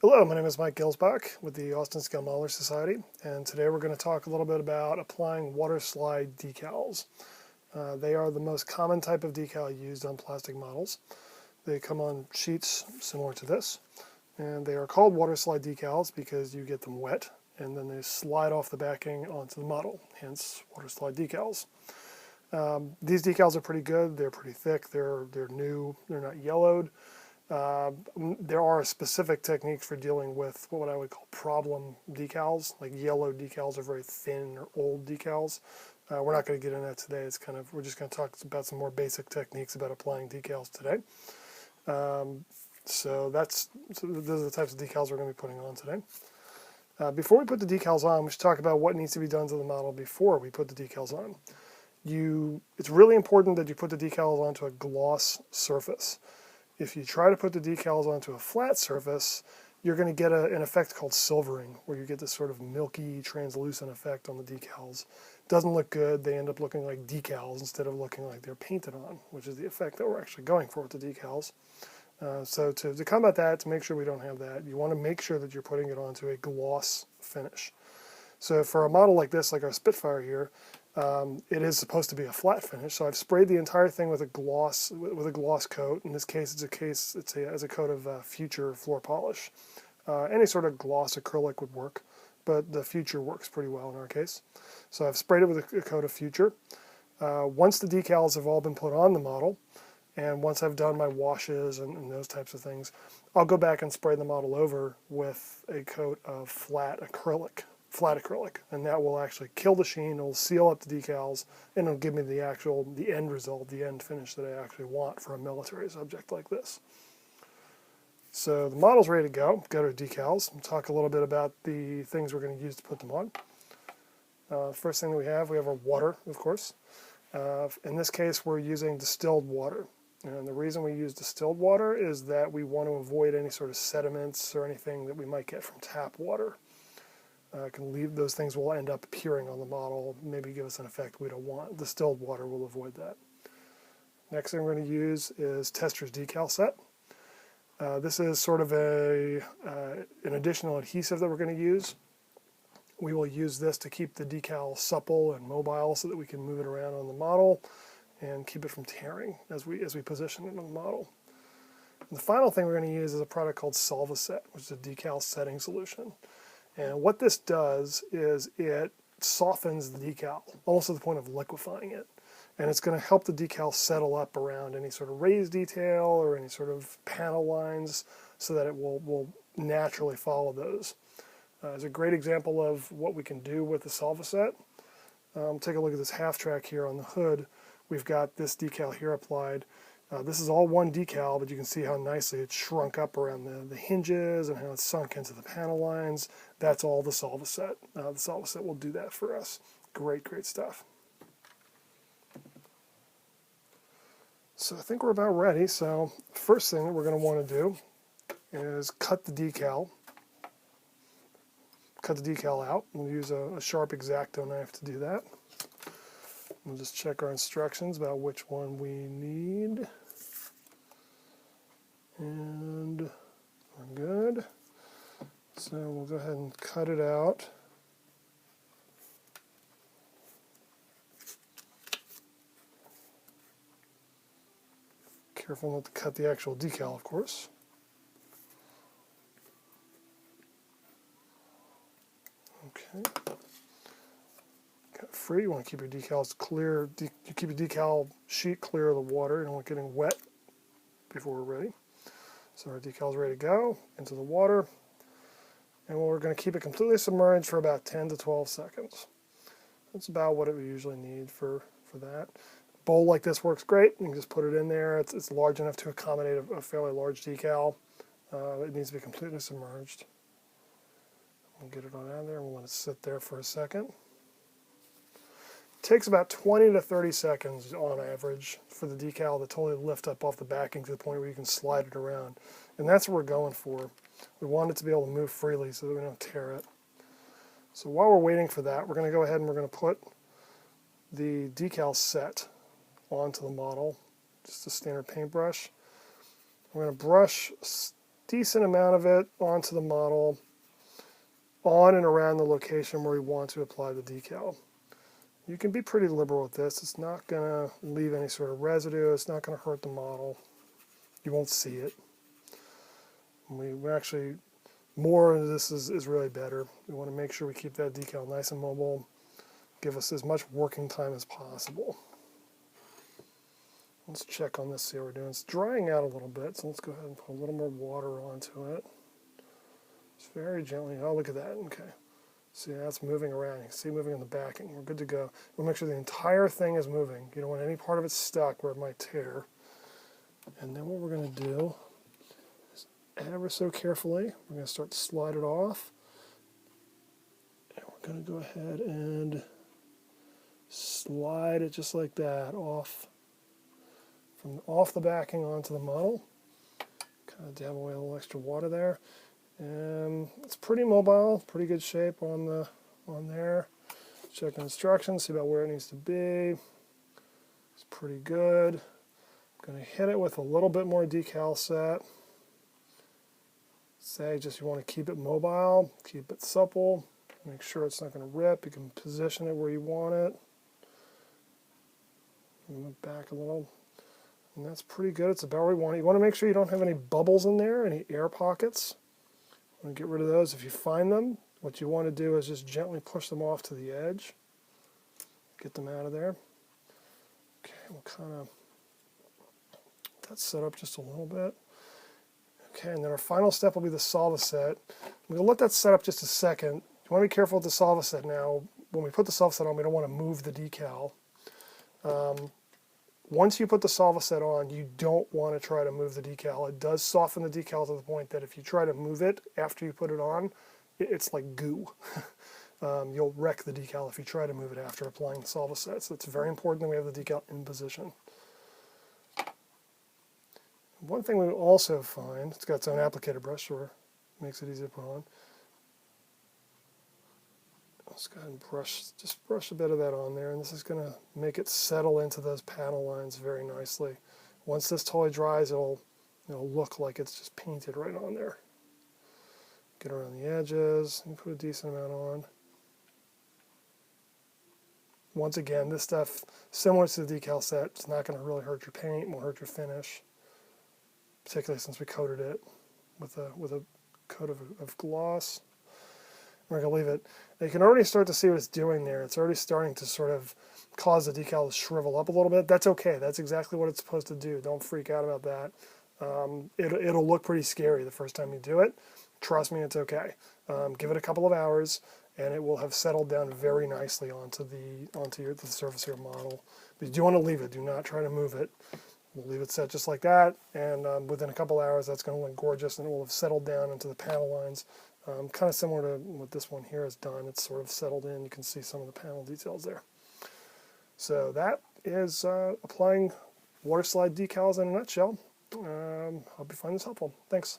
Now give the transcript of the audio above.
Hello, my name is Mike Gilsbach with the Austin Scale Modeler Society, and today we're going to talk a little bit about applying Waterslide decals. They are the most common type of decal used on plastic models. They come on sheets similar to this, and they are called Waterslide decals because you get them wet and then they slide off the backing onto the model, hence Waterslide decals. These decals are pretty good. They're pretty thick. They're new. They're not yellowed. There are specific techniques for dealing with what I would call problem decals, like yellow decals are very thin or old decals. We're not going to get into that today. We're just going to talk about some more basic techniques about applying decals today. So those are the types of decals we're going to be putting on today. Before we put the decals on, we should talk about what needs to be done to the model before we put the decals on. It's really important that you put the decals onto a gloss surface. If you try to put the decals onto a flat surface, you're going to get an effect called silvering, where you get this sort of milky, translucent effect on the decals. It doesn't look good. They end up looking like decals instead of looking like they're painted on, which is the effect that we're actually going for with the decals. So to combat that, to make sure we don't have that, you want to make sure that you're putting it onto a gloss finish. So for a model like this, like our Spitfire here, it is supposed to be a flat finish. So I've sprayed the entire thing with a gloss coat. In this case, it's a coat of Future floor polish. Any sort of gloss acrylic would work, but the Future works pretty well in our case. So I've sprayed it with a coat of Future. Once the decals have all been put on the model, and once I've done my washes and those types of things, I'll go back and spray the model over with a coat of flat acrylic, and that will actually kill the sheen. It'll seal up the decals, and it'll give me the end result, the end finish that I actually want for a military subject like this. So the model's ready to go. Go to decals and talk a little bit about the things we're going to use to put them on. First thing that we have our water, of course. In this case, we're using distilled water. And the reason we use distilled water is that we want to avoid any sort of sediments or anything that we might get from tap water. Those things will end up appearing on the model, maybe give us an effect we don't want. Distilled water will avoid that. Next thing we're going to use is Tester's decal set. This is sort of an additional adhesive that we're going to use. We will use this to keep the decal supple and mobile so that we can move it around on the model and keep it from tearing as we position it on the model. And the final thing we're going to use is a product called Solvaset, which is a decal setting solution. And what this does is it softens the decal, almost to the point of liquefying it. And it's going to help the decal settle up around any sort of raised detail or any sort of panel lines so that it will naturally follow those. It's a great example of what we can do with the Solvaset. Take a look at this half track here on the hood. We've got this decal here applied. This is all one decal, but you can see how nicely it's shrunk up around the hinges and how it's sunk into the panel lines. That's all the Solvaset. The Solvaset will do that for us. Great, great stuff. So I think we're about ready. So first thing that we're going to want to do is cut the decal. Cut the decal out. We'll use a sharp X-Acto knife to do that. We'll just check our instructions about which one we need. And we're good. So we'll go ahead and cut it out. Careful not to cut the actual decal, of course. Okay. Cut it free. You want to keep your decals clear. You keep your decal sheet clear of the water. You don't want it getting wet before we're ready. So our decal's ready to go into the water. And we're going to keep it completely submerged for about 10 to 12 seconds. That's about what it would usually need for that. A bowl like this works great. You can just put it in there. It's large enough to accommodate a fairly large decal. It needs to be completely submerged. We'll get it on out of there and we'll let it sit there for a second. It takes about 20 to 30 seconds on average for the decal to totally lift up off the backing to the point where you can slide it around. And that's what we're going for. We want it to be able to move freely so that we don't tear it. So while we're waiting for that, we're going to go ahead and we're going to put the decal set onto the model, just a standard paintbrush. We're going to brush decent amount of it onto the model on and around the location where we want to apply the decal. You can be pretty liberal with this. It's not going to leave any sort of residue. It's not going to hurt the model. You won't see it. We actually, more of this is really better. We want to make sure we keep that decal nice and mobile, give us as much working time as possible. Let's check on this, see how we're doing. It's drying out a little bit, so let's go ahead and put a little more water onto it. Just very gently. Oh, look at that. Okay. See, that's moving around. You can see moving in the backing. We're good to go. We'll make sure the entire thing is moving. You don't want any part of it stuck where it might tear. And then what we're going to do is ever so carefully, we're going to start to slide it off. And we're going to go ahead and slide it just like that off the backing onto the model. Kind of dab away a little extra water there. And it's pretty mobile, pretty good shape on there. Check the instructions, see about where it needs to be. It's pretty good. I'm going to hit it with a little bit more decal set. Say just you want to keep it mobile, keep it supple, make sure it's not going to rip. You can position it where you want it. Move back a little. And that's pretty good. It's about where you want it. You want to make sure you don't have any bubbles in there, any air pockets. You want to get rid of those. If you find them, what you want to do is just gently push them off to the edge. Get them out of there. Okay, we'll kind of get that set up just a little bit. Okay, and then our final step will be the solva set. We're going to let that set up just a second. You want to be careful with the solva set now. When we put the solva set on, we don't want to move the decal. Once you put the solva set on, you don't want to try to move the decal. It does soften the decal to the point that if you try to move it after you put it on, it's like goo. You'll wreck the decal if you try to move it after applying the solva set. So it's very important that we have the decal in position. One thing we also find, it's got its own applicator brush, so it makes it easy to put on. Let's go ahead and brush a bit of that on there, and this is going to make it settle into those panel lines very nicely. Once this totally dries, it'll look like it's just painted right on there. Get around the edges and put a decent amount on. Once again, this stuff, similar to the decal set, it's not going to really hurt your paint, won't hurt your finish, particularly since we coated it with a coat of gloss. We're going to leave it. You can already start to see what it's doing there. It's already starting to sort of cause the decal to shrivel up a little bit. That's okay. That's exactly what it's supposed to do. Don't freak out about that. It'll look pretty scary the first time you do it. Trust me, it's okay. Give it a couple of hours, and it will have settled down very nicely onto the surface of your model. But you do want to leave it. Do not try to move it. We'll leave it set just like that, and within a couple hours, that's going to look gorgeous, and it will have settled down into the panel lines. Kind of similar to what this one here has done. It's sort of settled in. You can see some of the panel details there. So that is applying Waterslide decals in a nutshell. Hope you find this helpful. Thanks.